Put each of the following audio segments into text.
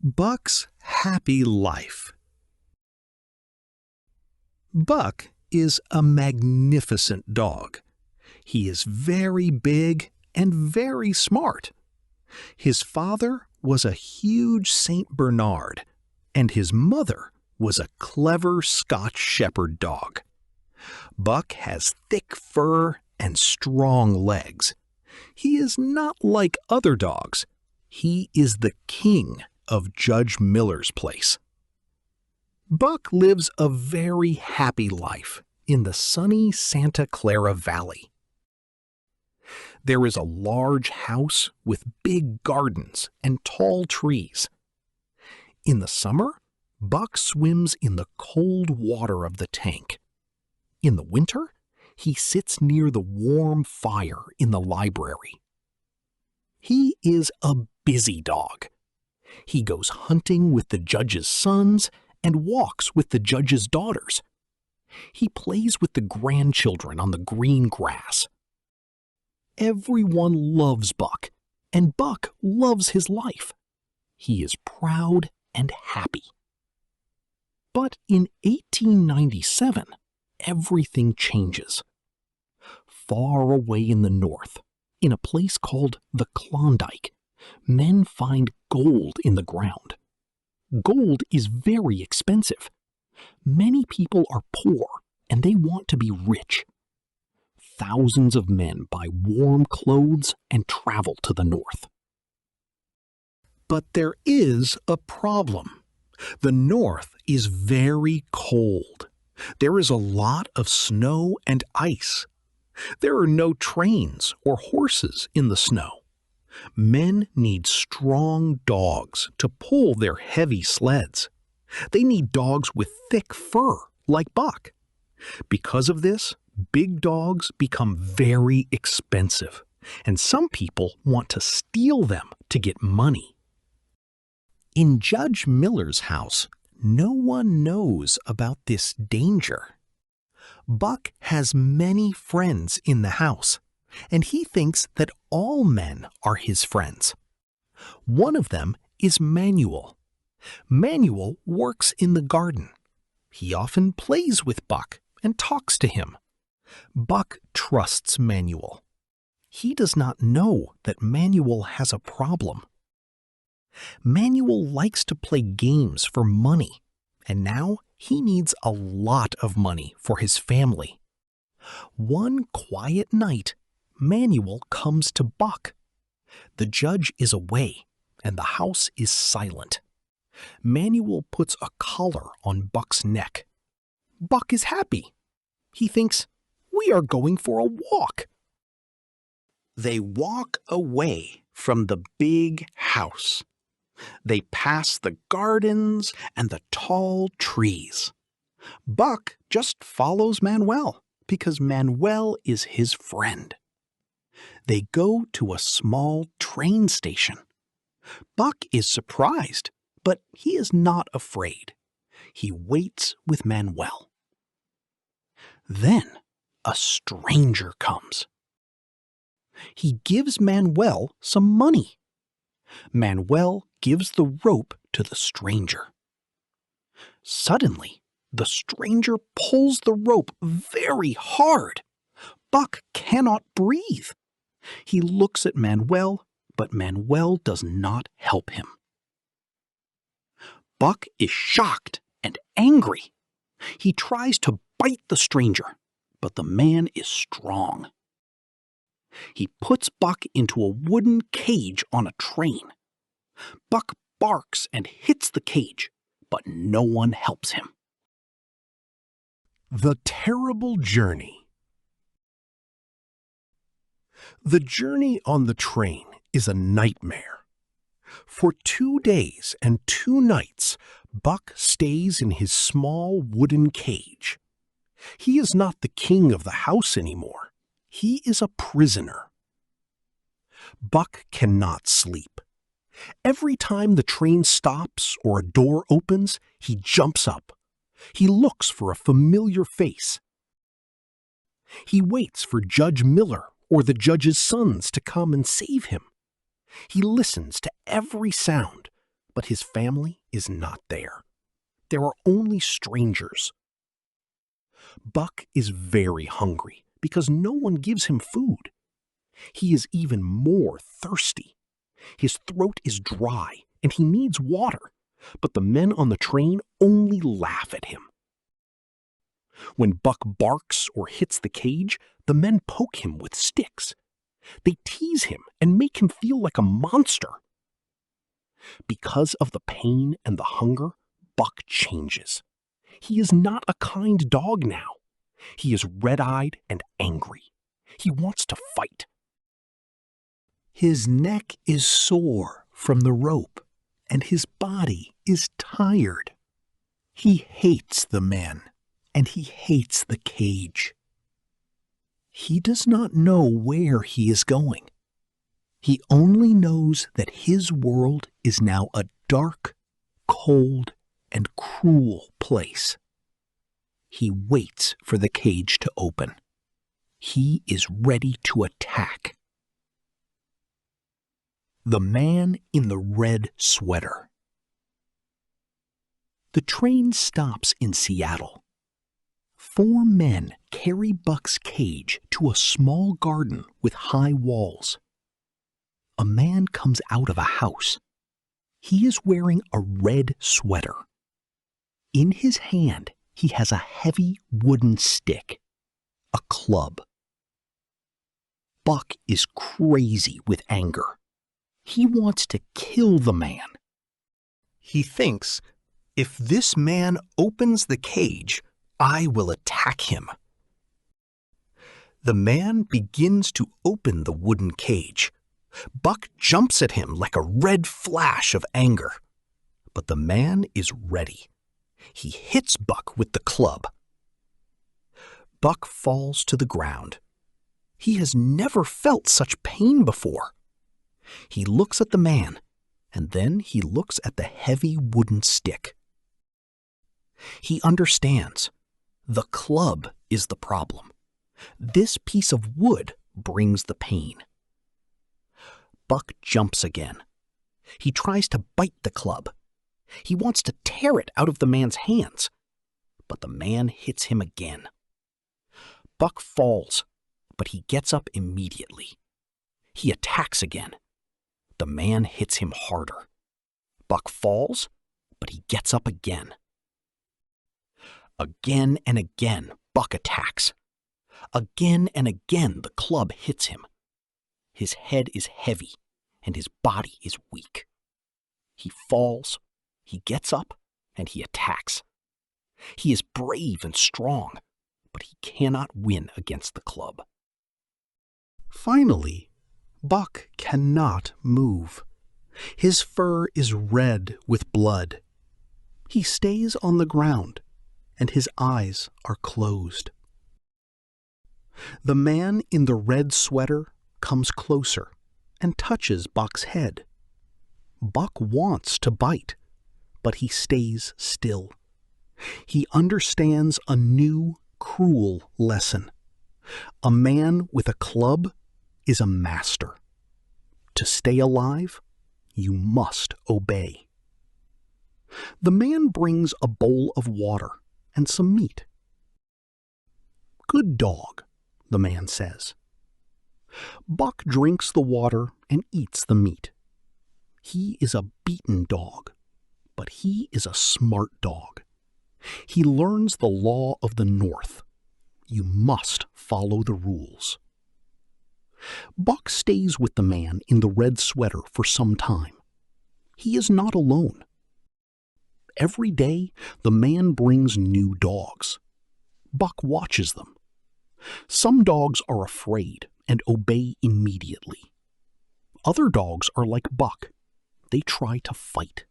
Buck's happy life. Buck is a magnificent dog. He is very big and very smart. His father was a huge Saint Bernard, and his mother was a clever Scotch Shepherd dog. Buck has thick fur and strong legs. He is not like other dogs. He is the king of Judge Miller's place. Buck lives a very happy life in the sunny Santa Clara Valley. There is a large house with big gardens and tall trees. In the summer, Buck swims in the cold water of the tank. In the winter, he sits near the warm fire in the library. He is a busy dog. He goes hunting with the judge's sons and walks with the judge's daughters. He plays with the grandchildren on the green grass. Everyone loves Buck, and Buck loves his life. He is proud and happy. But in 1897, everything changes. Far away in the north, in a place called the Klondike, men find gold in the ground. Gold is very expensive. Many people are poor and they want to be rich. Thousands of men buy warm clothes and travel to the north. But there is a problem. The north is very cold. There is a lot of snow and ice. There are no trains or horses in the snow. Men need strong dogs to pull their heavy sleds. They need dogs with thick fur, like Buck. Because of this, big dogs become very expensive, and some people want to steal them to get money. In Judge Miller's house, no one knows about this danger. Buck has many friends in the house, and he thinks that all men are his friends. One of them is Manuel. Manuel works in the garden. He often plays with Buck and talks to him. Buck trusts Manuel. He does not know that Manuel has a problem. Manuel likes to play games for money, and now he needs a lot of money for his family. One quiet night, Manuel comes to Buck. The judge is away, and the house is silent. Manuel puts a collar on Buck's neck. Buck is happy. He thinks, "We are going for a walk." They walk away from the big house. They pass the gardens and the tall trees. Buck just follows Manuel because Manuel is his friend. They go to a small train station. Buck is surprised, but he is not afraid. He waits with Manuel. Then a stranger comes. He gives Manuel some money. Manuel gives the rope to the stranger. Suddenly, the stranger pulls the rope very hard. Buck cannot breathe. He looks at Manuel, but Manuel does not help him. Buck is shocked and angry. He tries to bite the stranger, but the man is strong. He puts Buck into a wooden cage on a train. Buck barks and hits the cage, but no one helps him. The Terrible Journey. The journey on the train is a nightmare. For 2 days and 2 nights, Buck stays in his small wooden cage. He is not the king of the house anymore. He is a prisoner. Buck cannot sleep. Every time the train stops or a door opens, he jumps up. He looks for a familiar face. He waits for Judge Miller or the judge's sons to come and save him. He listens to every sound, But his family is not there. There are only strangers. Buck is very hungry because no one gives him food. He is even more thirsty. His throat is dry and he needs water, but the men on the train only laugh at him. When Buck barks or hits the cage, the men poke him with sticks. They tease him and make him feel like a monster. Because of the pain and the hunger, Buck changes. He is not a kind dog now. He is red-eyed and angry. He wants to fight. His neck is sore from the rope, and his body is tired. He hates the men, and he hates the cage. He does not know where he is going. He only knows that his world is now a dark, cold, and cruel place. He waits for the cage to open. He is ready to attack. The Man in the Red Sweater. The train stops in Seattle. 4 men carry Buck's cage to a small garden with high walls. A man comes out of a house. He is wearing a red sweater. In his hand, he has a heavy wooden stick, a club. Buck is crazy with anger. He wants to kill the man. He thinks, if this man opens the cage, I will attack him. The man begins to open the wooden cage. Buck jumps at him like a red flash of anger. But the man is ready. He hits Buck with the club. Buck falls to the ground. He has never felt such pain before. He looks at the man, and then he looks at the heavy wooden stick. He understands. The club is the problem. This piece of wood brings the pain. Buck jumps again. He tries to bite the club. He wants to tear it out of the man's hands, but the man hits him again. Buck falls, but he gets up immediately. He attacks again. The man hits him harder. Buck falls, but he gets up again. Again and again, Buck attacks. Again and again, the club hits him. His head is heavy, and his body is weak. He falls, he gets up, and he attacks. He is brave and strong, but he cannot win against the club. Finally, Buck cannot move. His fur is red with blood. He stays on the ground, and his eyes are closed. The man in the red sweater comes closer and touches Buck's head. Buck wants to bite, but he stays still. He understands a new, cruel lesson. A man with a club is a master. To stay alive, you must obey. The man brings a bowl of water and some meat. "Good dog," the man says. Buck drinks the water and eats the meat. He is a beaten dog, but he is a smart dog. He learns the law of the North. You must follow the rules. Buck stays with the man in the red sweater for some time. He is not alone. Every day, the man brings new dogs. Buck watches them. Some dogs are afraid and obey immediately. Other dogs are like Buck. They try to fight.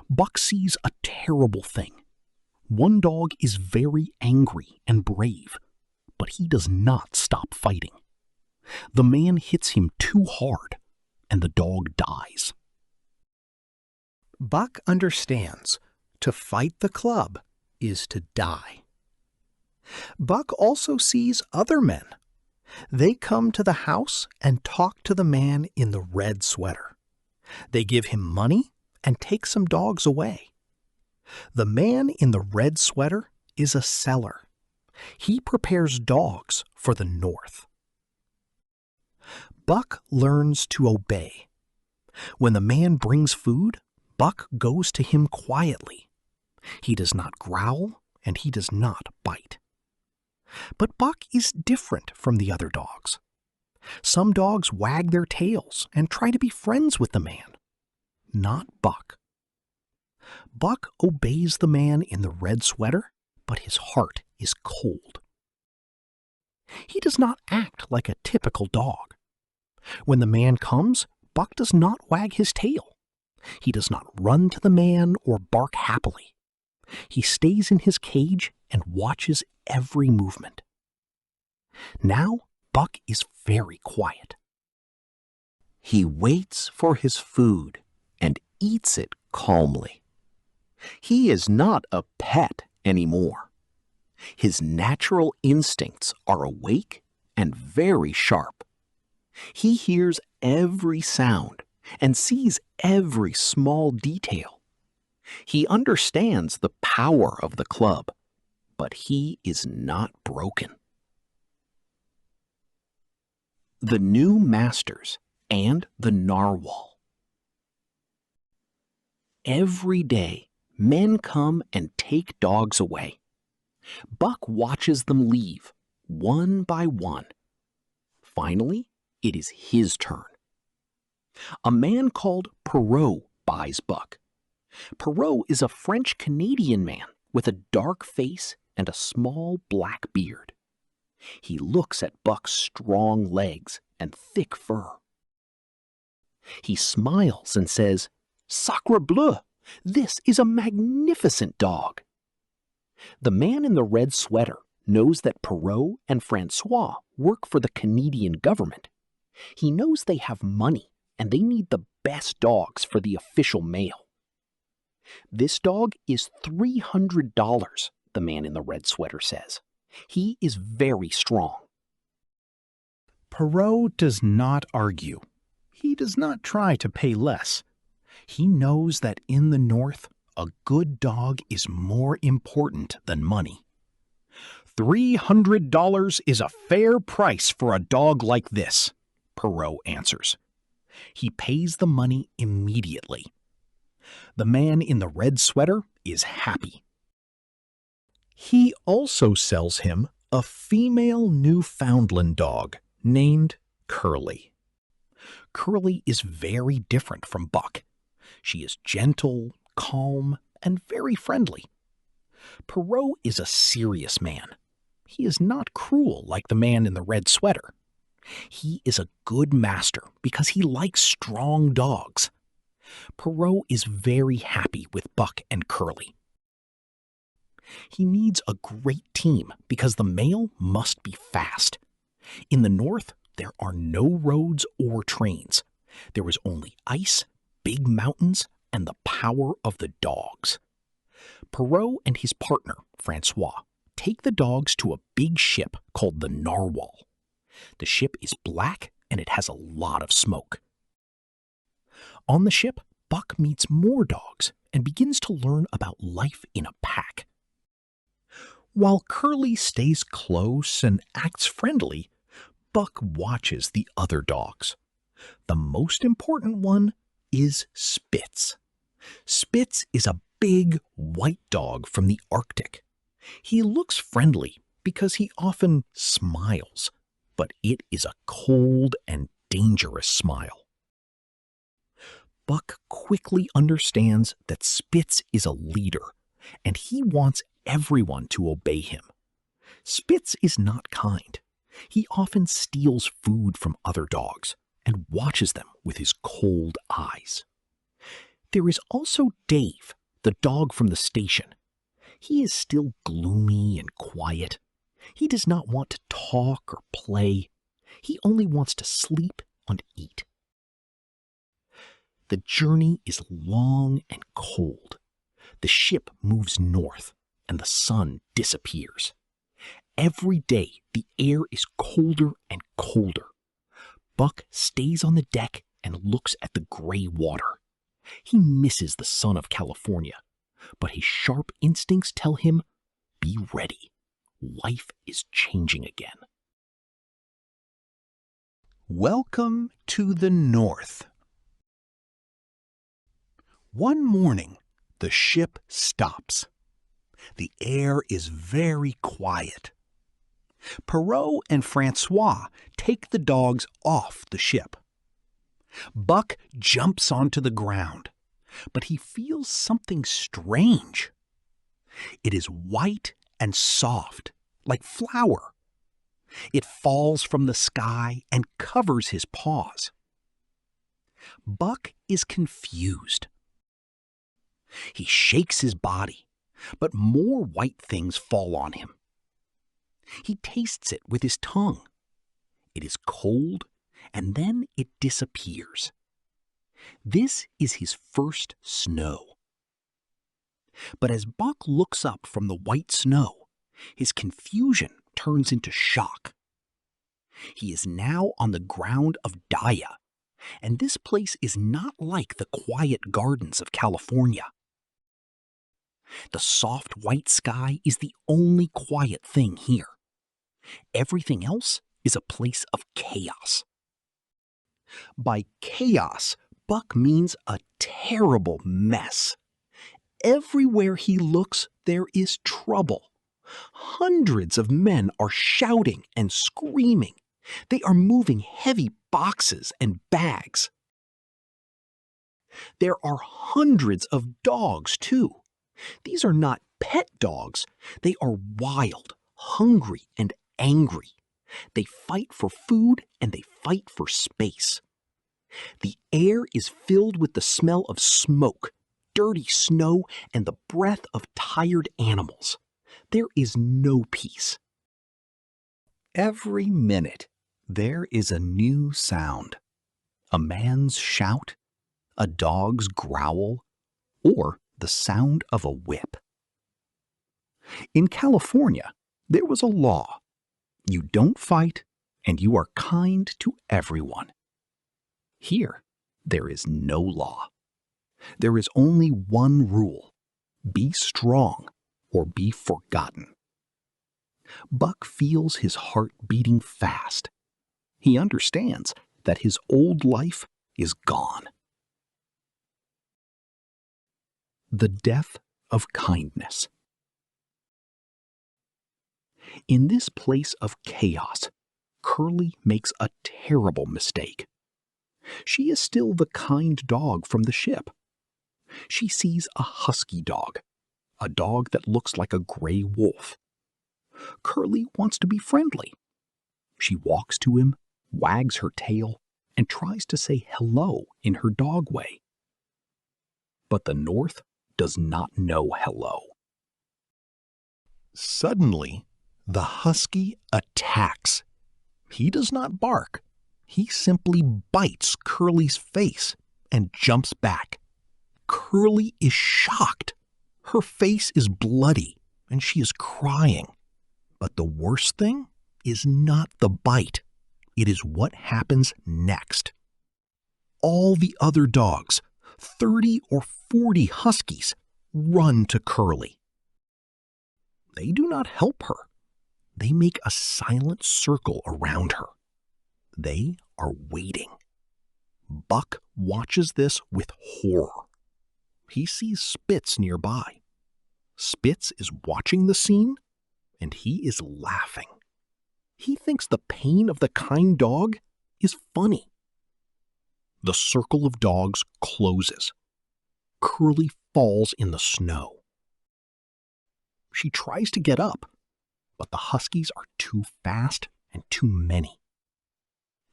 Buck sees a terrible thing. One dog is very angry and brave, but he does not stop fighting. The man hits him too hard, and the dog dies. Buck understands to fight the club is to die. Buck also sees other men. They come to the house and talk to the man in the red sweater. They give him money and take some dogs away. The man in the red sweater is a seller. He prepares dogs for the North. Buck learns to obey. When the man brings food, Buck goes to him quietly. He does not growl and he does not bite. But Buck is different from the other dogs. Some dogs wag their tails and try to be friends with the man. Not Buck. Buck obeys the man in the red sweater, but his heart is cold. He does not act like a typical dog. When the man comes, Buck does not wag his tail. He does not run to the man or bark happily. He stays in his cage and watches every movement. Now, Buck is very quiet. He waits for his food and eats it calmly. He is not a pet anymore. His natural instincts are awake and very sharp. He hears every sound and sees every small detail. He understands the power of the club, but he is not broken. The New Masters and the Narwhal. Every day, men come and take dogs away. Buck watches them leave, one by one. Finally, it is his turn. A man called Perrault buys Buck. Perrault is a French-Canadian man with a dark face and a small black beard. He looks at Buck's strong legs and thick fur. He smiles and says, "Sacre bleu! This is a magnificent dog." The man in the red sweater knows that Perrault and Francois work for the Canadian government. He knows they have money and they need the best dogs for the official mail. "This dog is $300, the man in the red sweater says. He is very strong." Perrault does not argue. He does not try to pay less. He knows that in the North, a good dog is more important than money. $300 is a fair price for a dog like this, Perrault answers. He pays the money immediately. The man in the red sweater is happy. He also sells him a female Newfoundland dog named Curly. Curly is very different from Buck. She is gentle, calm, and very friendly. Perrault is a serious man. He is not cruel like the man in the red sweater. He is a good master because he likes strong dogs. Perrault is very happy with Buck and Curly. He needs a great team because the mail must be fast. In the North, there are no roads or trains. There is only ice, big mountains, and the power of the dogs. Perrault and his partner, Francois, take the dogs to a big ship called the Narwhal. The ship is black and it has a lot of smoke. On the ship, Buck meets more dogs and begins to learn about life in a pack. While Curly stays close and acts friendly, Buck watches the other dogs. The most important one is Spitz. Spitz is a big white dog from the Arctic. He looks friendly because he often smiles, but it is a cold and dangerous smile. Buck quickly understands that Spitz is a leader, and he wants everyone to obey him. Spitz is not kind. He often steals food from other dogs and watches them with his cold eyes. There is also Dave, the dog from the station. He is still gloomy and quiet. He does not want to talk or play. He only wants to sleep and eat. The journey is long and cold. The ship moves north and the sun disappears. Every day, the air is colder and colder. Buck stays on the deck and looks at the gray water. He misses the sun of California, but his sharp instincts tell him, be ready. Life is changing again. Welcome to the North. One morning, the ship stops. The air is very quiet. Perrault and Francois take the dogs off the ship. Buck jumps onto the ground, but he feels something strange. It is white and soft, like flour. It falls from the sky and covers his paws. Buck is confused. He shakes his body, but more white things fall on him. He tastes it with his tongue. It is cold, and then it disappears. This is his first snow. But as Buck looks up from the white snow, his confusion turns into shock. He is now on the ground of Daya, and this place is not like the quiet gardens of California. The soft white sky is the only quiet thing here. Everything else is a place of chaos. By chaos, Buck means a terrible mess. Everywhere he looks, there is trouble. Hundreds of men are shouting and screaming. They are moving heavy boxes and bags. There are hundreds of dogs, too. These are not pet dogs. They are wild, hungry, and angry. They fight for food and they fight for space. The air is filled with the smell of smoke, dirty snow, and the breath of tired animals. There is no peace. Every minute, there is a new sound. A man's shout, a dog's growl, or the sound of a whip. In California, there was a law. You don't fight, and you are kind to everyone. Here, there is no law. There is only one rule: be strong or be forgotten. Buck feels his heart beating fast. He understands that his old life is gone. The death of kindness. In this place of chaos, Curly makes a terrible mistake. She is still the kind dog from the ship. She sees a husky dog, a dog that looks like a gray wolf. Curly wants to be friendly. She walks to him, wags her tail, and tries to say hello in her dog way. But the North does not know hello. Suddenly, the husky attacks. He does not bark. He simply bites Curly's face and jumps back. Curly is shocked. Her face is bloody and she is crying. But the worst thing is not the bite. It is what happens next. All the other dogs, 30 or 40 huskies, run to Curly. They do not help her. They make a silent circle around her. They are waiting. Buck watches this with horror. He sees Spitz nearby. Spitz is watching the scene, and he is laughing. He thinks the pain of the kind dog is funny. The circle of dogs closes. Curly falls in the snow. She tries to get up, but the huskies are too fast and too many.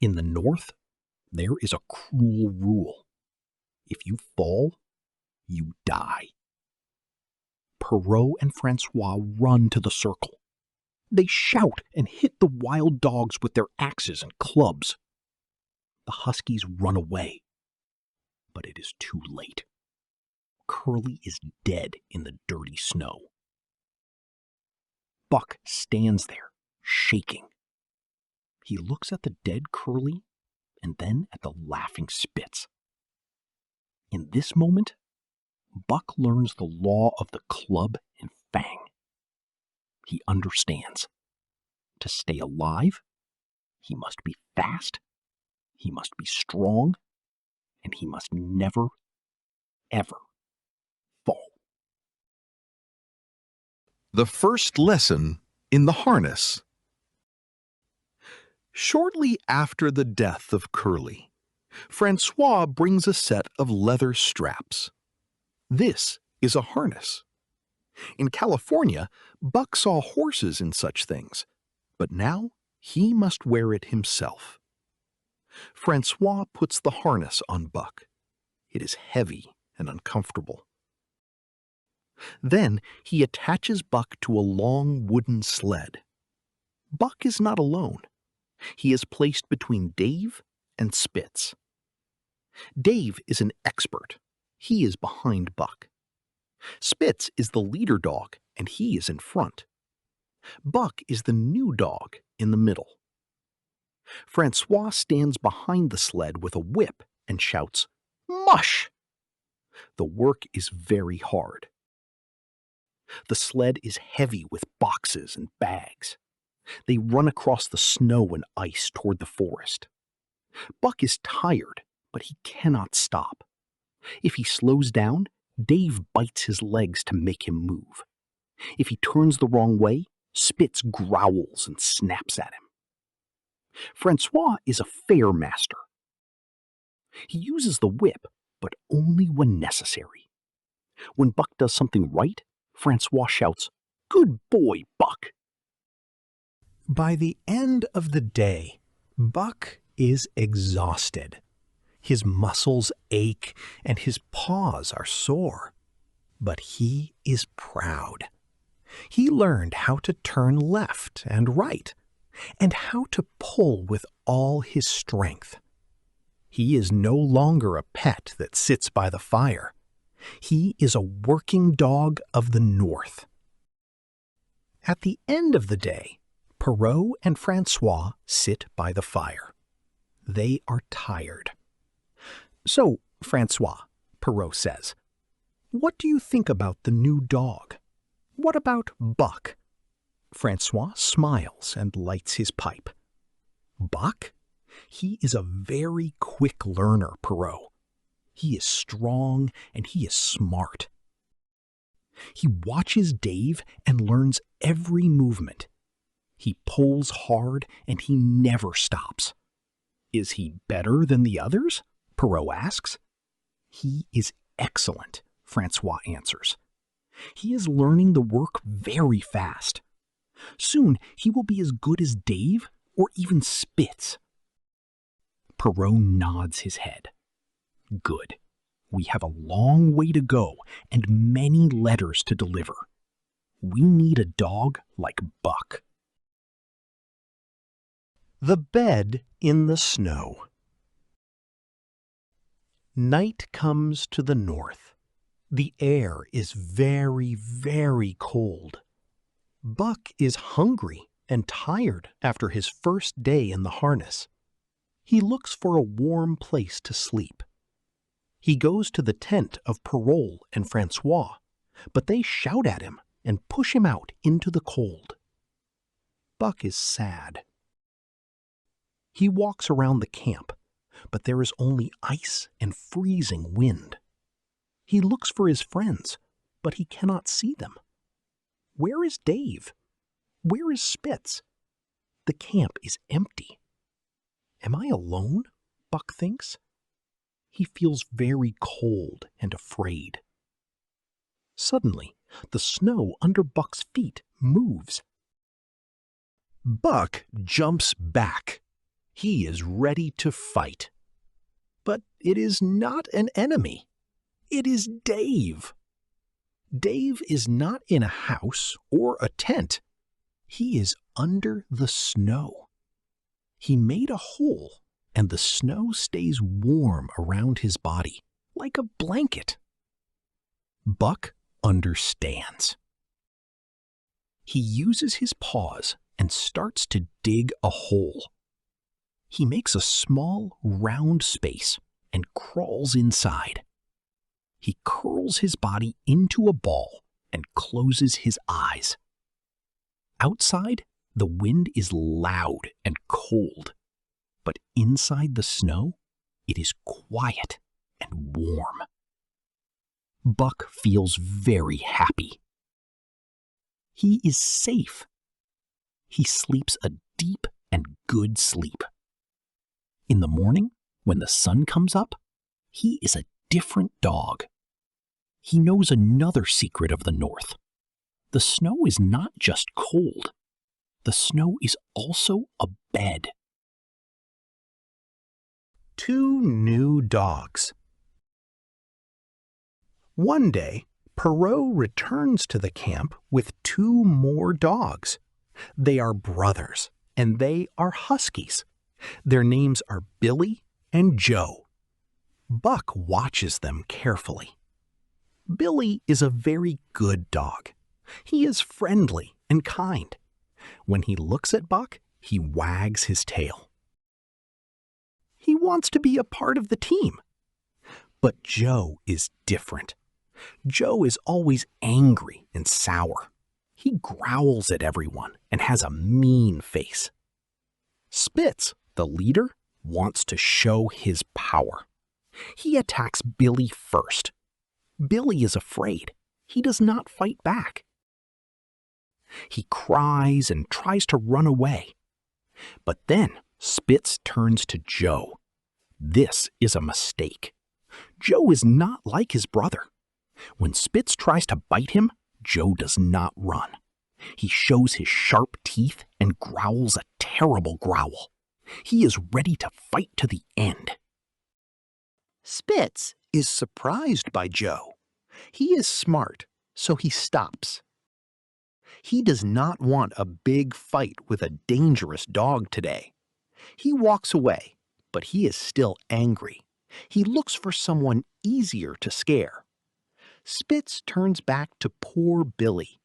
In the North, there is a cruel rule. If you fall, you die. Perrault and Francois run to the circle. They shout and hit the wild dogs with their axes and clubs. The huskies run away, but it is too late. Curly is dead in the dirty snow. Buck stands there, shaking. He looks at the dead Curly and then at the laughing Spitz. In this moment, Buck learns the law of the club and fang. He understands. To stay alive, he must be fast, he must be strong, and he must never, ever fall. The first lesson in the harness. Shortly after the death of Curly, Francois brings a set of leather straps. This is a harness. In California, Buck saw horses in such things, but now he must wear it himself. Francois puts the harness on Buck. It is heavy and uncomfortable. Then he attaches Buck to a long wooden sled. Buck is not alone. He is placed between Dave and Spitz. Dave is an expert. He is behind Buck. Spitz is the leader dog, and he is in front. Buck is the new dog in the middle. Francois stands behind the sled with a whip and shouts, "Mush!" The work is very hard. The sled is heavy with boxes and bags. They run across the snow and ice toward the forest. Buck is tired, but he cannot stop. If he slows down, Dave bites his legs to make him move. If he turns the wrong way, Spitz growls and snaps at him. Francois is a fair master. He uses the whip, but only when necessary. When Buck does something right, Francois shouts, "Good boy, Buck!" By the end of the day, Buck is exhausted. His muscles ache and his paws are sore. But he is proud. He learned how to turn left and right, and how to pull with all his strength. He is no longer a pet that sits by the fire. He is a working dog of the North. At the end of the day, Perrault and Francois sit by the fire. They are tired. "So, Francois," Perrault says, "what do you think about the new dog? What about Buck?" Francois smiles and lights his pipe. "Buck? He is a very quick learner, Perrault. He is strong and he is smart. He watches Dave and learns every movement. He pulls hard and he never stops." "Is he better than the others?" Perrault asks. "He is excellent," Francois answers. "He is learning the work very fast. Soon he will be as good as Dave or even Spitz." Perrault nods his head. "Good. We have a long way to go and many letters to deliver. We need a dog like Buck." The bed in the snow. Night comes to the north. The air is very, very cold. Buck is hungry and tired after his first day in the harness. He looks for a warm place to sleep. He goes to the tent of Perrault and Francois, but they shout at him and push him out into the cold. Buck is sad. He walks around the camp, but there is only ice and freezing wind. He looks for his friends, but he cannot see them. Where is Dave? Where is Spitz? The camp is empty. Am I alone? Buck thinks. He feels very cold and afraid. Suddenly, the snow under Buck's feet moves. Buck jumps back. He is ready to fight. But it is not an enemy. It is Dave. Dave is not in a house or a tent. He is under the snow. He made a hole, and the snow stays warm around his body, like a blanket. Buck understands. He uses his paws and starts to dig a hole. He makes a small, round space and crawls inside. He curls his body into a ball and closes his eyes. Outside, the wind is loud and cold, but inside the snow, it is quiet and warm. Buck feels very happy. He is safe. He sleeps a deep and good sleep. In the morning, when the sun comes up, he is a different dog. He knows another secret of the North. The snow is not just cold. The snow is also a bed. 2 new dogs. One day, Perrault returns to the camp with 2 more dogs. They are brothers, and they are huskies. Their names are Billy and Joe. Buck watches them carefully. Billy is a very good dog. He is friendly and kind. When he looks at Buck, he wags his tail. He wants to be a part of the team. But Joe is different. Joe is always angry and sour. He growls at everyone and has a mean face. Spitz, the leader, wants to show his power. He attacks Billy first. Billy is afraid. He does not fight back. He cries and tries to run away. But then Spitz turns to Joe. This is a mistake. Joe is not like his brother. When Spitz tries to bite him, Joe does not run. He shows his sharp teeth and growls a terrible growl. He is ready to fight to the end. Spitz is surprised by Joe. He is smart, so he stops. He does not want a big fight with a dangerous dog today. He walks away, but he is still angry. He looks for someone easier to scare. Spitz turns back to poor Billy.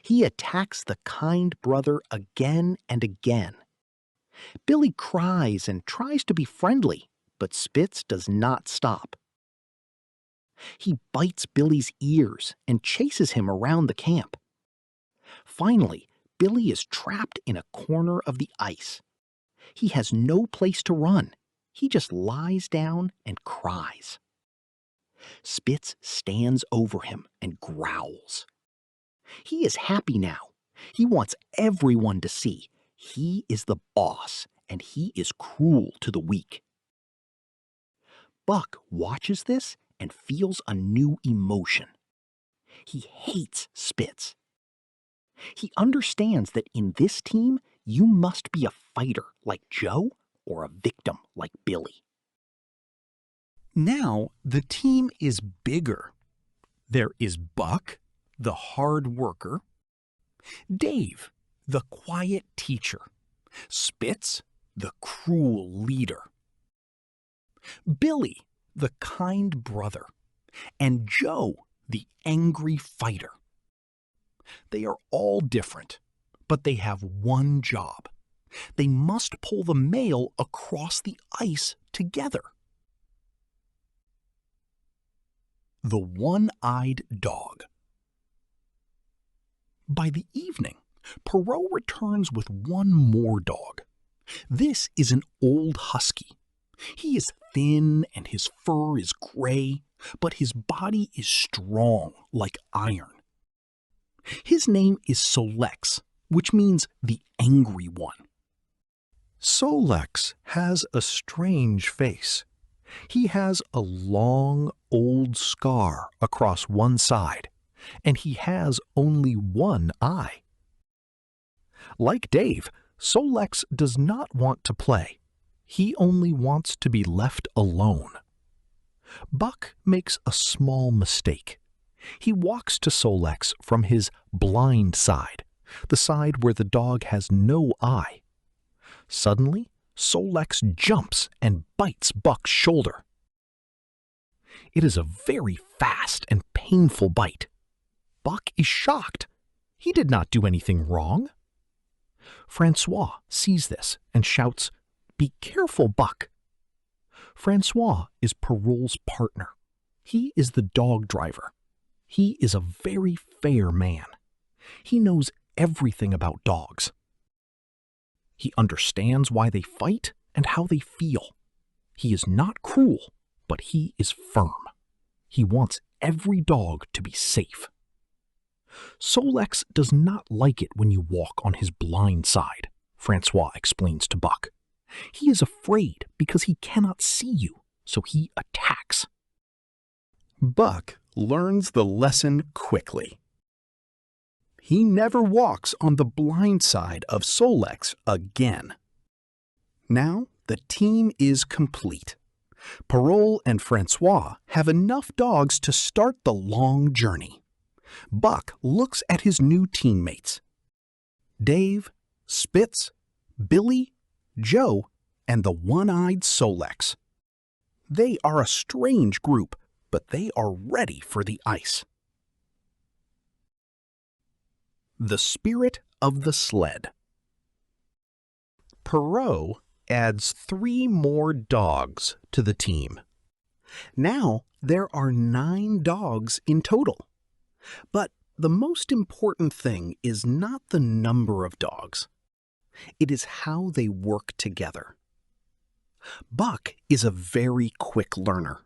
He attacks the kind brother again and again. Billy cries and tries to be friendly, but Spitz does not stop. He bites Billy's ears and chases him around the camp. Finally, Billy is trapped in a corner of the ice. He has no place to run. He just lies down and cries. Spitz stands over him and growls. He is happy now. He wants everyone to see he is the boss and he is cruel to the weak. Buck watches this and feels a new emotion. He hates Spitz. He understands that in this team, you must be a fighter like Joe or a victim like Billy. Now the team is bigger. There is Buck, the hard worker, Dave, the quiet teacher, Spitz, the cruel leader, Billy, the kind brother, and Joe, the angry fighter. They are all different, but they have one job. They must pull the mail across the ice together. The One-Eyed Dog. By the evening, Perrault returns with one more dog. This is an old husky. He is thin and his fur is gray, but his body is strong like iron. His name is Solex, which means the angry one. Solex has a strange face. He has a long, old scar across one side, and he has only one eye. Like Dave, Solex does not want to play. He only wants to be left alone. Buck makes a small mistake. He walks to Solex from his blind side, the side where the dog has no eye. Suddenly, Solex jumps and bites Buck's shoulder. It is a very fast and painful bite. Buck is shocked. He did not do anything wrong. Francois sees this and shouts, "Be careful, Buck." Francois is Perrault's partner. He is the dog driver. He is a very fair man. He knows everything about dogs. He understands why they fight and how they feel. He is not cruel, but he is firm. He wants every dog to be safe. Solex does not like it when you walk on his blind side, Francois explains to Buck. He is afraid because he cannot see you, so he attacks. Buck learns the lesson quickly. He never walks on the blind side of Solex again. Now the team is complete. Parole and Francois have enough dogs to start the long journey. Buck looks at his new teammates. Dave, Spitz, Billy, Joe, and the one-eyed Solex. They are a strange group, but they are ready for the ice. The spirit of the sled. Perot adds 3 more dogs to the team. Now there are 9 dogs in total. But the most important thing is not the number of dogs. It is how they work together. Buck is a very quick learner.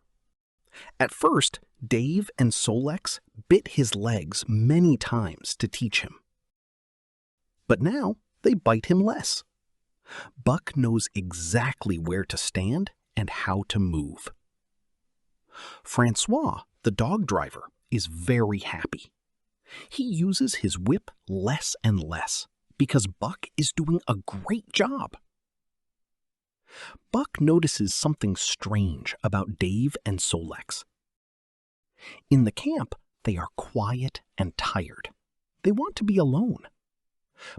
At first, Dave and Solex bit his legs many times to teach him. But now they bite him less. Buck knows exactly where to stand and how to move. Francois, the dog driver, is very happy. He uses his whip less and less because Buck is doing a great job. Buck notices something strange about Dave and Solex. In the camp, they are quiet and tired. They want to be alone.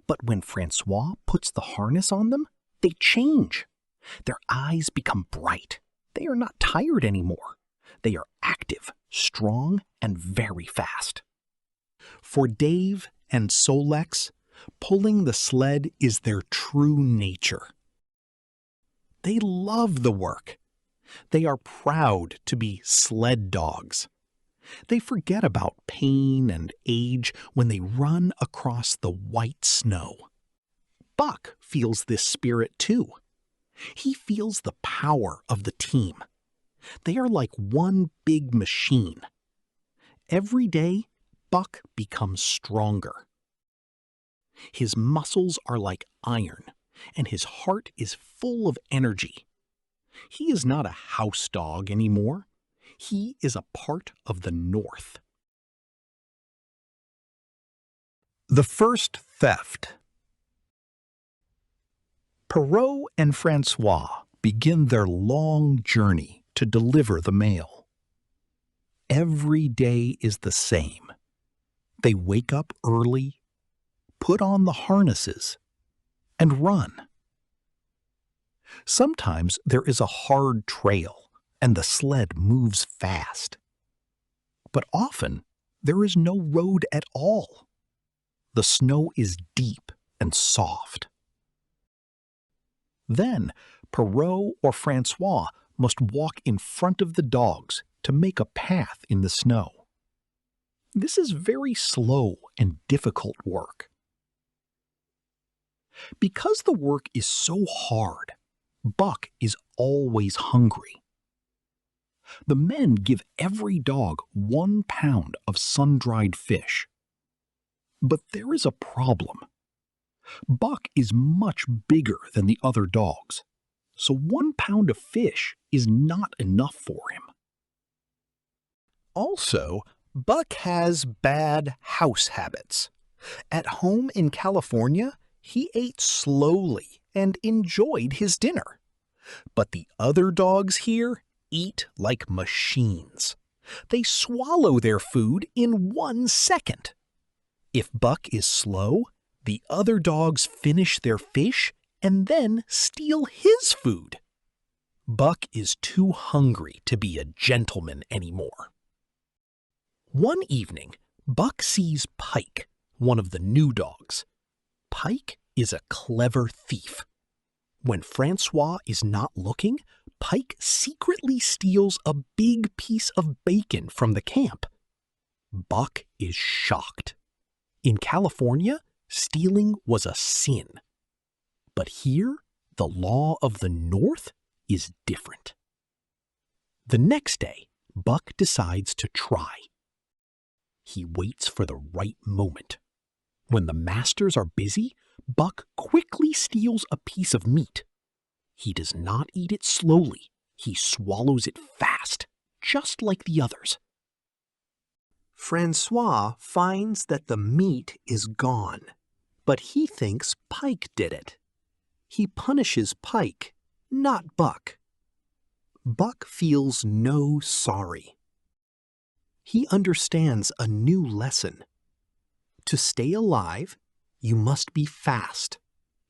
But when Francois puts the harness on them, they change. Their eyes become bright. They are not tired anymore. They are active, strong, and very fast. For Dave and Solex, pulling the sled is their true nature. They love the work. They are proud to be sled dogs. They forget about pain and age when they run across the white snow. Buck feels this spirit too. He feels the power of the team. They are like one big machine. Every day, Buck becomes stronger. His muscles are like iron, and his heart is full of energy. He is not a house dog anymore. He is a part of the North. The first theft. Perot and Francois begin their long journey to deliver the mail. Every day is the same. They wake up early, put on the harnesses, and run. Sometimes there is a hard trail, and the sled moves fast. But often there is no road at all. The snow is deep and soft. Then Perot or Francois must walk in front of the dogs to make a path in the snow. This is very slow and difficult work. Because the work is so hard, Buck is always hungry. The men give every dog 1 pound of sun-dried fish. But there is a problem. Buck is much bigger than the other dogs, so 1 pound of fish is not enough for him. Also, Buck has bad house habits. At home in California, he ate slowly and enjoyed his dinner. But the other dogs here eat like machines. They swallow their food in 1 second. If Buck is slow, the other dogs finish their fish and then steal his food. Buck is too hungry to be a gentleman anymore. One evening, Buck sees Pike, one of the new dogs. Pike is a clever thief. When Francois is not looking, Pike secretly steals a big piece of bacon from the camp. Buck is shocked. In California, stealing was a sin. But here, the law of the North is different. The next day, Buck decides to try. He waits for the right moment. When the masters are busy, Buck quickly steals a piece of meat. He does not eat it slowly. He swallows it fast, just like the others. Francois finds that the meat is gone, but he thinks Pike did it. He punishes Pike, not Buck. Buck feels no sorry. He understands a new lesson. To stay alive, you must be fast,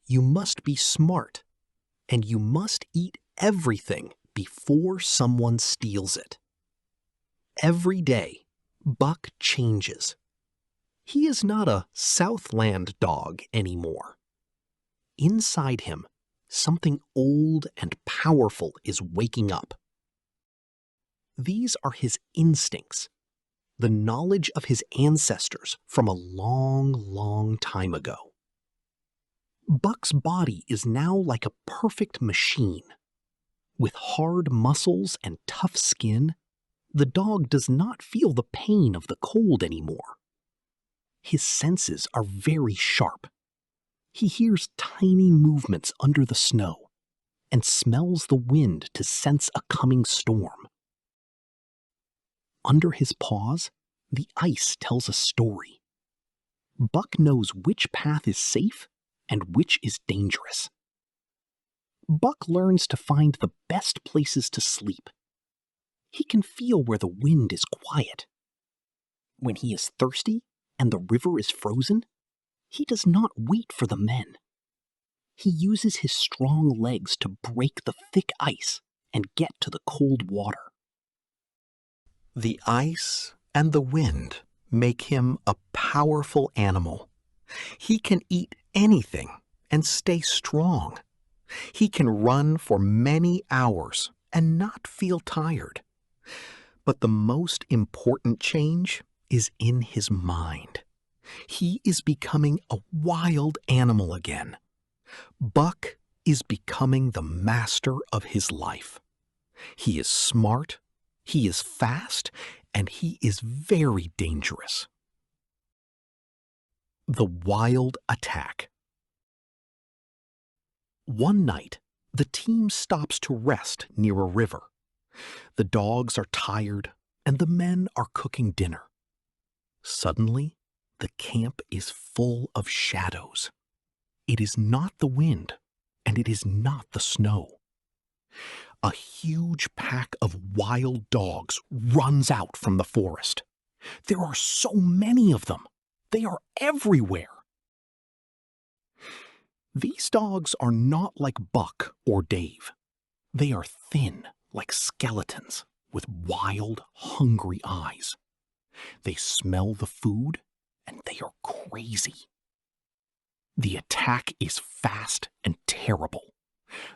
you must be smart, and you must eat everything before someone steals it. Every day, Buck changes. He is not a Southland dog anymore. Inside him, something old and powerful is waking up. These are his instincts, the knowledge of his ancestors from a long, long time ago. Buck's body is now like a perfect machine. With hard muscles and tough skin, the dog does not feel the pain of the cold anymore. His senses are very sharp. He hears tiny movements under the snow and smells the wind to sense a coming storm. Under his paws, the ice tells a story. Buck knows which path is safe and which is dangerous. Buck learns to find the best places to sleep. He can feel where the wind is quiet. When he is thirsty and the river is frozen, he does not wait for the men. He uses his strong legs to break the thick ice and get to the cold water. The ice and the wind make him a powerful animal. He can eat anything and stay strong. He can run for many hours and not feel tired. But the most important change is in his mind. He is becoming a wild animal again. Buck is becoming the master of his life. He is smart, he is fast, and he is very dangerous. The wild attack. One night, the team stops to rest near a river. The dogs are tired, and the men are cooking dinner. Suddenly, the camp is full of shadows. It is not the wind, and it is not the snow. A huge pack of wild dogs runs out from the forest. There are so many of them. They are everywhere. These dogs are not like Buck or Dave. They are thin, like skeletons, with wild, hungry eyes. They smell the food, and they are crazy. The attack is fast and terrible.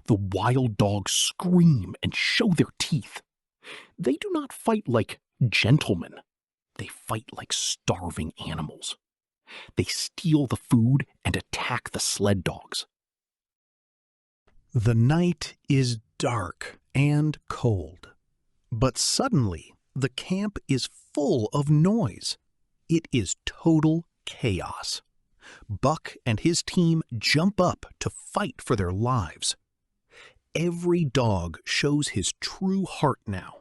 The wild dogs scream and show their teeth. They do not fight like gentlemen. They fight like starving animals. They steal the food and attack the sled dogs. The night is dark and cold, but suddenly the camp is full of noise. It is total chaos. Buck and his team jump up to fight for their lives. Every dog shows his true heart now.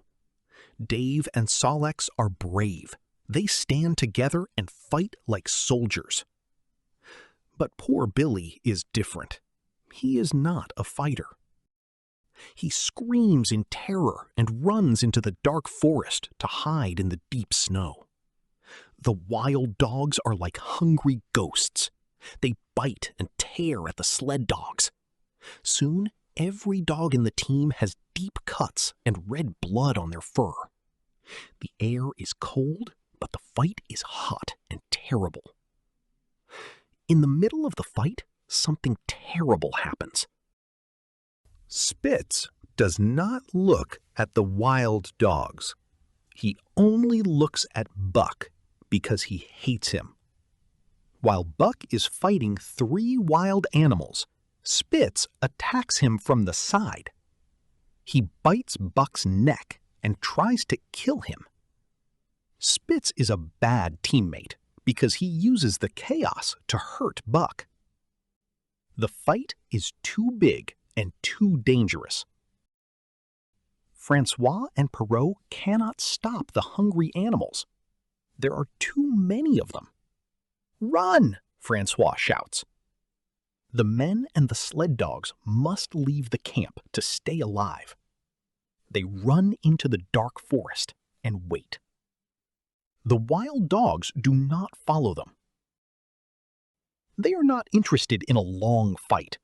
Dave and Solex are brave. They stand together and fight like soldiers. But poor Billy is different. He is not a fighter. He screams in terror and runs into the dark forest to hide in the deep snow. The wild dogs are like hungry ghosts. They bite and tear at the sled dogs. Soon, every dog in the team has deep cuts and red blood on their fur. The air is cold, but the fight is hot and terrible. In the middle of the fight, something terrible happens. Spitz does not look at the wild dogs. He only looks at Buck because he hates him. While Buck is fighting 3 wild animals, Spitz attacks him from the side. He bites Buck's neck and tries to kill him. Spitz is a bad teammate because he uses the chaos to hurt Buck. The fight is too big and too dangerous. Francois and Perrault cannot stop the hungry animals. There are too many of them. "Run!" Francois shouts. The men and the sled dogs must leave the camp to stay alive. They run into the dark forest and wait. The wild dogs do not follow them. They are not interested in a long fight.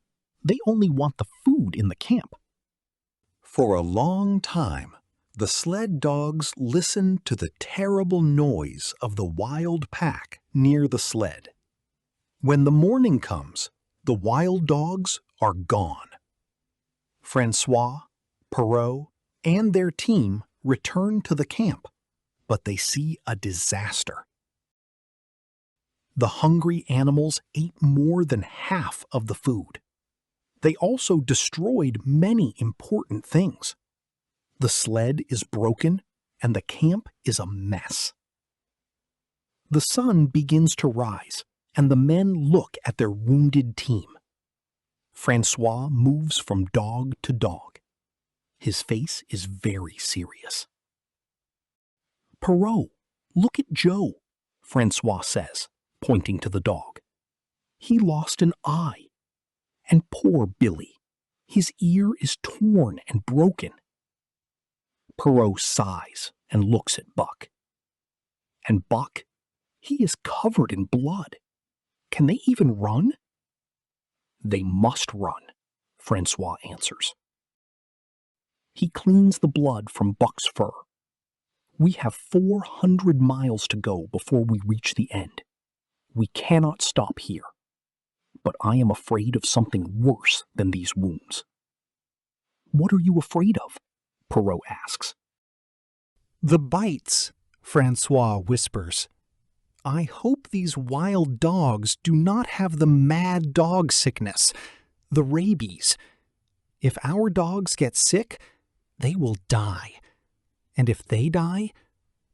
They only want the food in the camp. For a long time, the sled dogs listen to the terrible noise of the wild pack near the sled. When the morning comes, the wild dogs are gone. Francois, Perrault, and their team return to the camp, but they see a disaster. The hungry animals ate more than half of the food. They also destroyed many important things. The sled is broken, and the camp is a mess. The sun begins to rise, and the men look at their wounded team. Francois moves from dog to dog. His face is very serious. "Perrault, look at Joe," Francois says, pointing to the dog. "He lost an eye. And poor Billy, his ear is torn and broken." Perrault sighs and looks at Buck. "And Buck, he is covered in blood. Can they even run?" "They must run," Francois answers. He cleans the blood from Buck's fur. "We have 400 miles to go before we reach the end. We cannot stop here. But I am afraid of something worse than these wounds." "What are you afraid of?" Perrault asks. "The bites," Francois whispers. "I hope these wild dogs do not have the mad dog sickness, the rabies. If our dogs get sick, they will die. And if they die,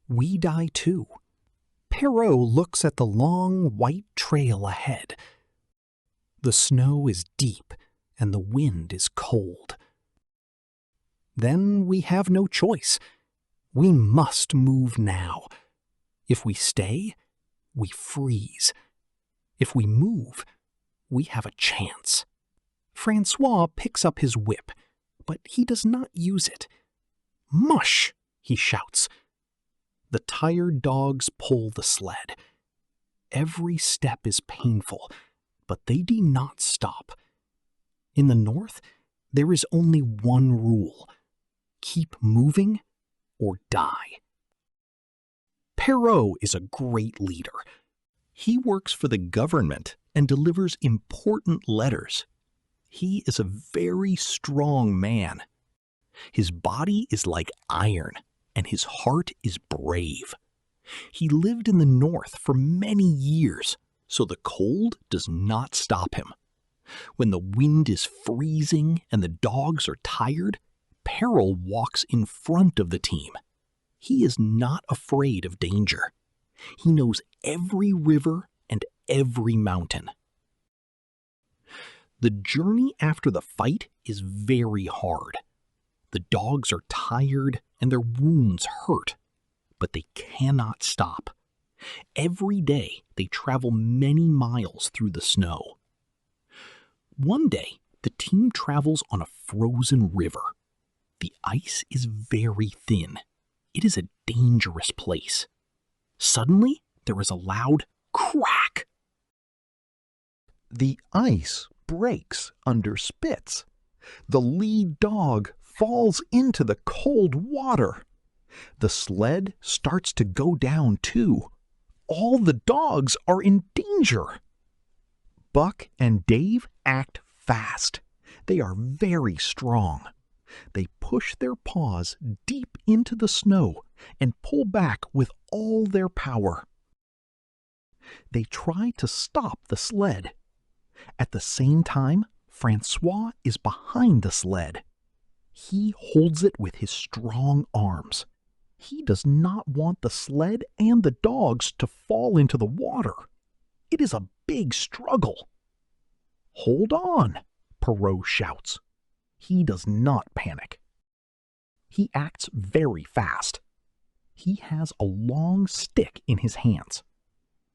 we die too." Perrault looks at the long white trail ahead. The snow is deep and the wind is cold. "Then we have no choice. We must move now. If we stay, we freeze. If we move, we have a chance." Francois picks up his whip, but he does not use it. "Mush!" he shouts. The tired dogs pull the sled. Every step is painful, but they do not stop. In the north, there is only one rule: keep moving or die. Perrault is a great leader. He works for the government and delivers important letters. He is a very strong man. His body is like iron, and his heart is brave. He lived in the north for many years, so the cold does not stop him. When the wind is freezing and the dogs are tired, Perrault walks in front of the team. He is not afraid of danger. He knows every river and every mountain. The journey after the fight is very hard. The dogs are tired and their wounds hurt, but they cannot stop. Every day they travel many miles through the snow. One day, the team travels on a frozen river. The ice is very thin. It is a dangerous place. Suddenly, there is a loud crack. The ice breaks under Spitz. The lead dog falls into the cold water. The sled starts to go down too. All the dogs are in danger. Buck and Dave act fast. They are very strong. They push their paws deep into the snow and pull back with all their power. They try to stop the sled. At the same time, Francois is behind the sled. He holds it with his strong arms. He does not want the sled and the dogs to fall into the water. It is a big struggle. "Hold on," Perrault shouts. He does not panic. He acts very fast. He has a long stick in his hands.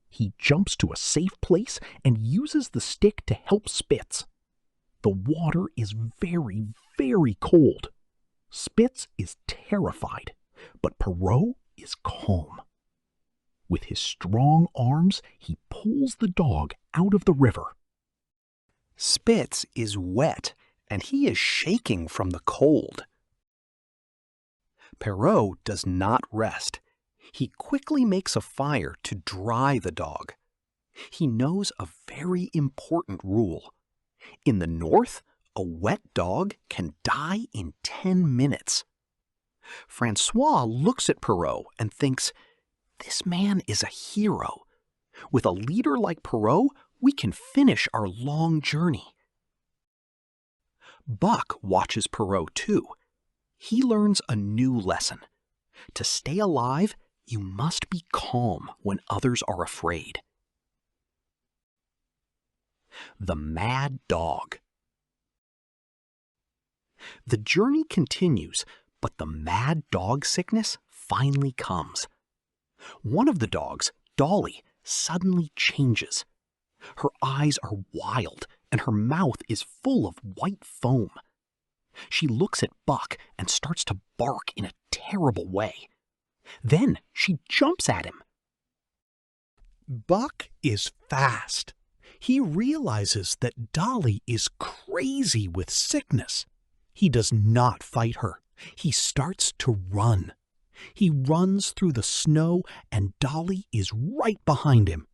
He jumps to a safe place and uses the stick to help Spitz. The water is very, very cold. Spitz is terrified, but Perrault is calm. With his strong arms, he pulls the dog out of the river. Spitz is wet, and he is shaking from the cold. Perrault does not rest. He quickly makes a fire to dry the dog. He knows a very important rule. In the north, a wet dog can die in 10 minutes. Francois looks at Perrault and thinks, "This man is a hero. With a leader like Perrault, we can finish our long journey." Buck watches Perrault too. He learns a new lesson. To stay alive, you must be calm when others are afraid. The Mad Dog. The journey continues, but the mad dog sickness finally comes. One of the dogs, Dolly, suddenly changes. Her eyes are wild, and her mouth is full of white foam. She looks at Buck and starts to bark in a terrible way. Then she jumps at him. Buck is fast. He realizes that Dolly is crazy with sickness. He does not fight her. He starts to run. He runs through the snow, and Dolly is right behind him.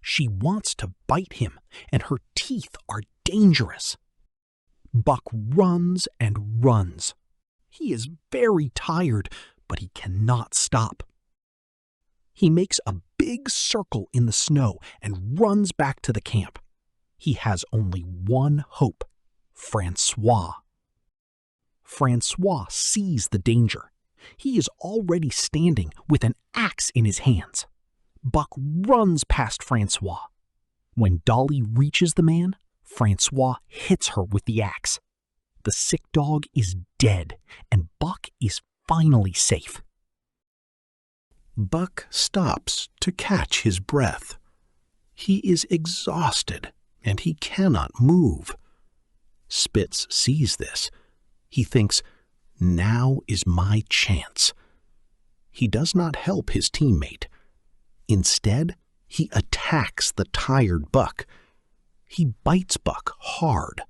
She wants to bite him, and her teeth are dangerous. Buck runs and runs. He is very tired, but he cannot stop. He makes a big circle in the snow and runs back to the camp. He has only one hope: Francois. Francois sees the danger. He is already standing with an axe in his hands. Buck runs past Francois. When Dolly reaches the man, Francois hits her with the axe. The sick dog is dead, and Buck is finally safe. Buck stops to catch his breath. He is exhausted, and he cannot move. Spitz sees this. He thinks, "Now is my chance." He does not help his teammate. Instead, he attacks the tired Buck. He bites Buck hard.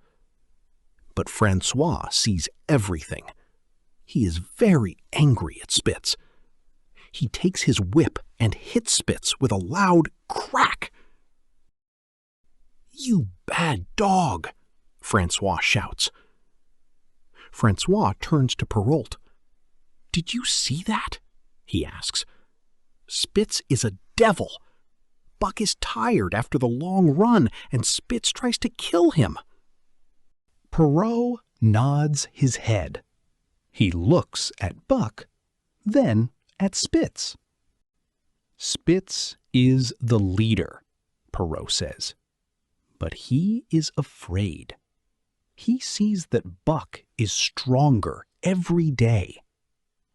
But Francois sees everything. He is very angry at Spitz. He takes his whip and hits Spitz with a loud crack. "You bad dog!" Francois shouts. Francois turns to Perrault. "Did you see that?" he asks. "Spitz is a devil. Buck is tired after the long run, and Spitz tries to kill him." Perrault nods his head. He looks at Buck, then at Spitz. "Spitz is the leader," Perrault says. "But he is afraid. He sees that Buck is stronger every day.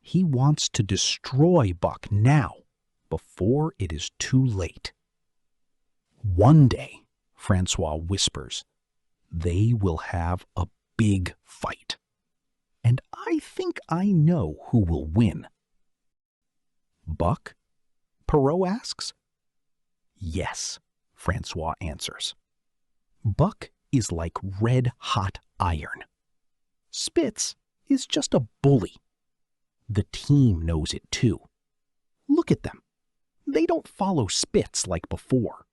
He wants to destroy Buck now, before it is too late." "One day," Francois whispers, "they will have a big fight. And I think I know who will win." "Buck?" Perrault asks. "Yes," Francois answers. "Buck is like red-hot iron. Spitz is just a bully. The team knows it too. Look at them. They don't follow Spitz like before.